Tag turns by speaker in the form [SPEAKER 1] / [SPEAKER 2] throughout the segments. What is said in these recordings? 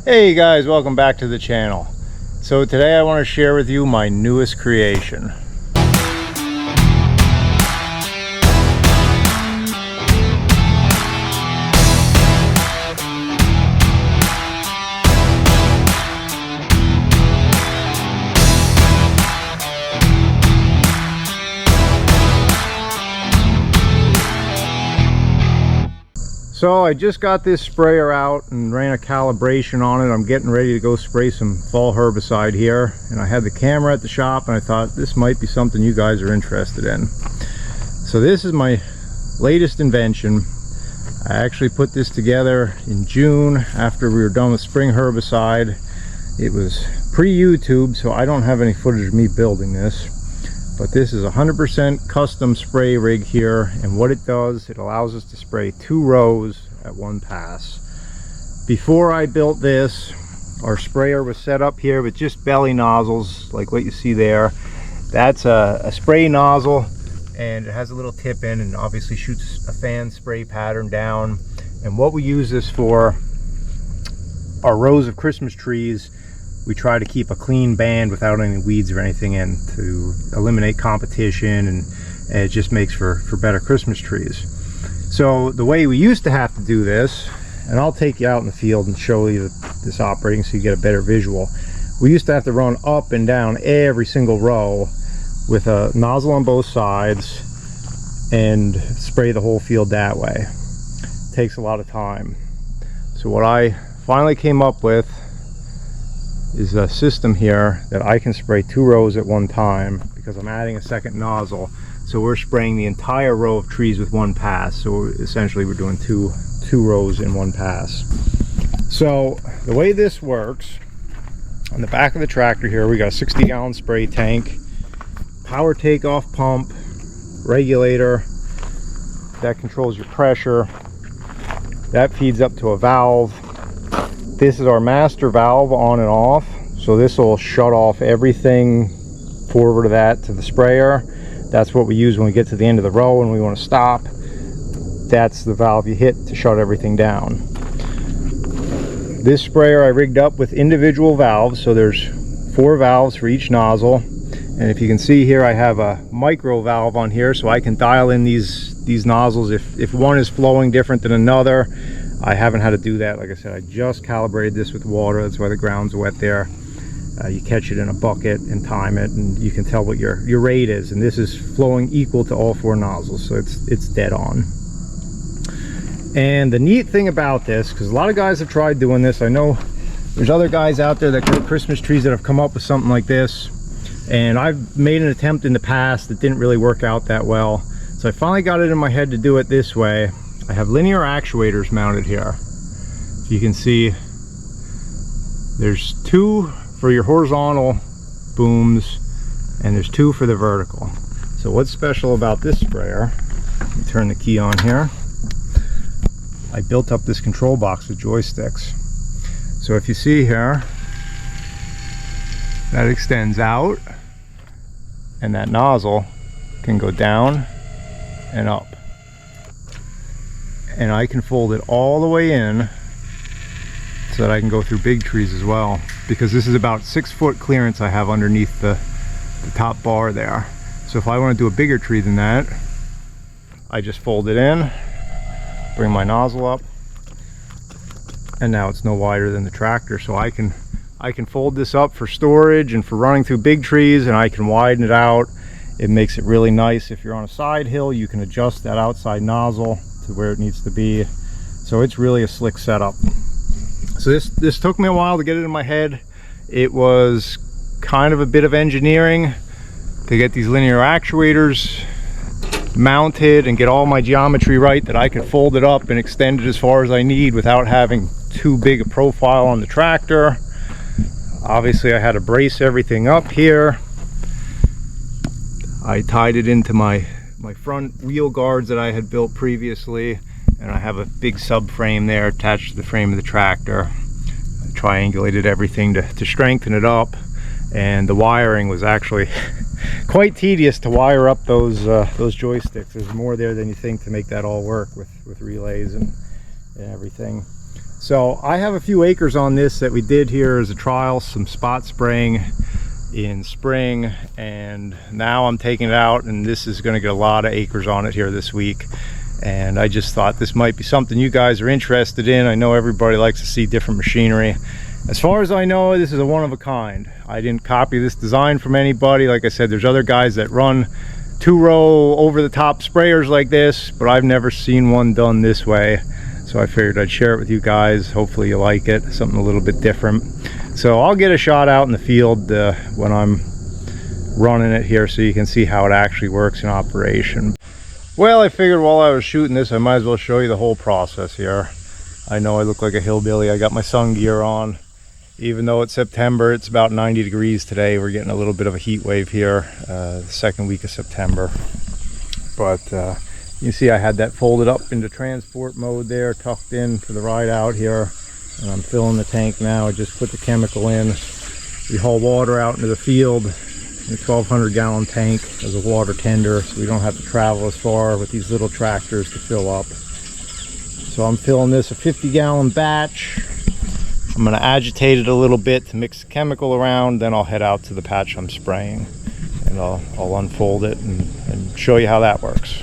[SPEAKER 1] Hey guys, welcome back to the channel. So today I want to share with you my newest creation. So I just got this sprayer out and ran a calibration on it. I'm getting ready to go spray some fall herbicide here, and I had the camera at the shop and I thought this might be something you guys are interested in. So this is my latest invention. I actually put this together in June after we were done with spring herbicide. It was pre-YouTube, so I don't have any footage of me building this. But this is a 100% custom spray rig here, and what it does, it allows us to spray 2 rows at one pass. Before I built this, our sprayer was set up here with just belly nozzles, like what you see there. That's a spray nozzle, and it has a little tip in and obviously shoots a fan spray pattern down. And what we use this for, our rows of Christmas trees, we try to keep a clean band without any weeds or anything in to eliminate competition, and it just makes for better Christmas trees. So the way we used to have to do this, and I'll take you out in the field and show you this operating so you get a better visual. We used to have to run up and down every single row with a nozzle on both sides and spray the whole field that way. It takes a lot of time. So what I finally came up with is a system here that I can spray 2 rows at one time, because I'm adding a second nozzle. So we're spraying the entire row of trees with one pass. So essentially we're doing two rows in one pass. So the way this works, on the back of the tractor here, we got a 60-gallon spray tank, power takeoff pump, regulator that controls your pressure. That feeds up to a valve. This is our master valve on and off, so this will shut off everything forward of that to the sprayer. That's what we use when we get to the end of the row and we want to stop. That's the valve you hit to shut everything down. This sprayer I rigged up with individual valves, so there's 4 valves for each nozzle. And if you can see here, I have a micro valve on here, so I can dial in these nozzles if one is flowing different than another. I haven't had to do that. Like I said, I just calibrated this with water. That's why the ground's wet there. You catch it in a bucket and time it, and you can tell what your rate is. And this is flowing equal to all 4 nozzles, so it's dead on. And the neat thing about this, because a lot of guys have tried doing this, I know there's other guys out there that grow Christmas trees that have come up with something like this, and I've made an attempt in the past that didn't really work out that well. So I finally got it in my head to do it this way. I have linear actuators mounted here. You can see there's 2 for your horizontal booms and there's 2 for the vertical. So what's special about this sprayer, let me turn the key on here. I built up this control box with joysticks. So if you see here, that extends out and that nozzle can go down and up. And I can fold it all the way in so that I can go through big trees as well, because this is about 6-foot clearance I have underneath the top bar there. So if I want to do a bigger tree than that, I just fold it in, bring my nozzle up, and now it's no wider than the tractor. So I can fold this up for storage and for running through big trees, and I can widen it out. It makes it really nice. If you're on a side hill, you can adjust that outside nozzle to where it needs to be. So it's really a slick setup. So this took me a while to get it in my head. It was kind of a bit of engineering to get these linear actuators mounted and get all my geometry right, that I could fold it up and extend it as far as I need without having too big a profile on the tractor. Obviously I had to brace everything up here. I tied it into my front wheel guards that I had built previously, and I have a big subframe there attached to the frame of the tractor. I triangulated everything to strengthen it up, and the wiring was actually quite tedious to wire up those joysticks. There's more there than you think to make that all work with relays and everything. So I have a few acres on this that we did here as a trial, some spot spraying in spring, and now I'm taking it out, and this is going to get a lot of acres on it here this week. And I just thought this might be something you guys are interested in. I know everybody likes to see different machinery. As far as I know, this is a one of a kind. I didn't copy this design from anybody. Like I said, there's other guys that run 2-row over the top sprayers like this, but I've never seen one done this way. So I figured I'd share it with you guys. Hopefully you like it, something a little bit different. So I'll get a shot out in the field when I'm running it here so you can see how it actually works in operation. Well, I figured while I was shooting this, I might as well show you the whole process here. I know I look like a hillbilly. I got my sun gear on. Even though it's September, it's about 90 degrees today. We're getting a little bit of a heat wave here, the second week of September. But you see I had that folded up into transport mode there, tucked in for the ride out here. And I'm filling the tank now. I just put the chemical in. We haul water out into the field in a 1,200 gallon tank as a water tender, so we don't have to travel as far with these little tractors to fill up. So I'm filling this a 50 gallon batch. I'm going to agitate it a little bit to mix the chemical around, then I'll head out to the patch I'm spraying, and I'll unfold it and show you how that works.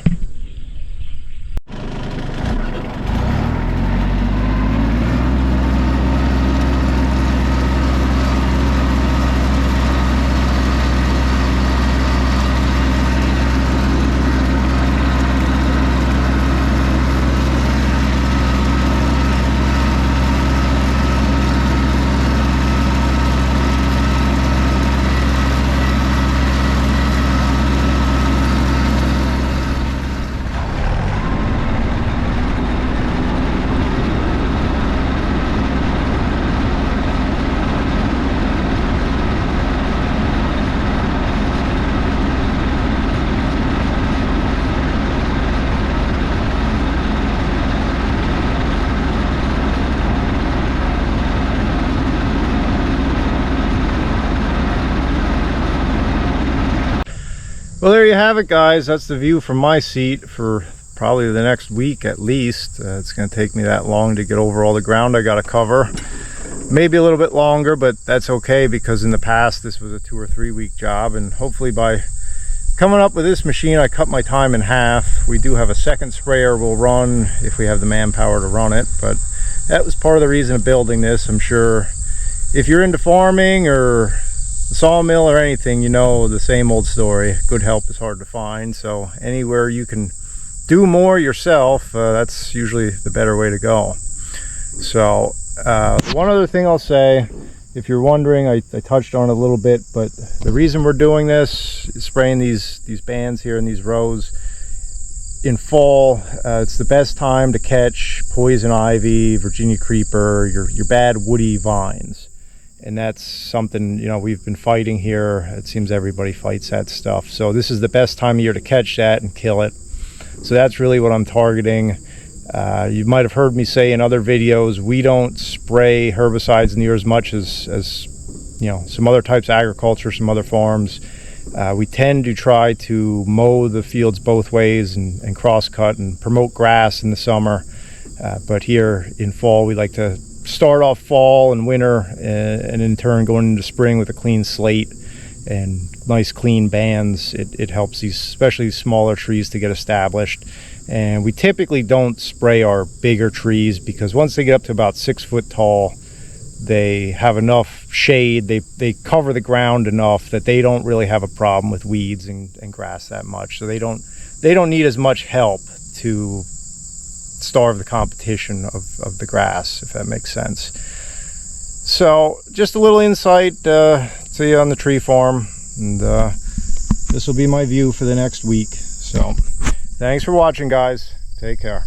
[SPEAKER 1] Well, there you have it, guys. That's the view from my seat for probably the next week at least. It's going to take me that long to get over all the ground I got to cover. Maybe a little bit longer, but that's okay, because in the past this was a 2 or 3 week job, and hopefully by coming up with this machine I cut my time in half. We do have a second sprayer we'll run if we have the manpower to run it, but that was part of the reason of building this. I'm sure if you're into farming or the sawmill or anything, you know the same old story. Good help is hard to find, so anywhere you can do more yourself, that's usually the better way to go. So one other thing I'll say, if you're wondering, I touched on it a little bit, but the reason we're doing this, spraying these bands here in these rows in fall, it's the best time to catch poison ivy, Virginia creeper, your bad woody vines. And that's something, you know, we've been fighting here. It seems everybody fights that stuff. So this is the best time of year to catch that and kill it. So that's really what I'm targeting. You might have heard me say in other videos, we don't spray herbicides near as much as you know, some other types of agriculture, some other farms. We tend to try to mow the fields both ways and cross-cut and promote grass in the summer. But here in fall, we like to start off fall and winter, and in turn going into spring with a clean slate and nice clean bands. It helps these, especially these smaller trees, to get established. And we typically don't spray our bigger trees, because once they get up to about 6 foot tall, they have enough shade, they cover the ground enough that they don't really have a problem with weeds and grass that much. So they don't need as much help to starve the competition of the grass, if that makes sense. So just a little insight to you on the tree farm, and this will be my view for the next week. So thanks for watching, guys. Take care.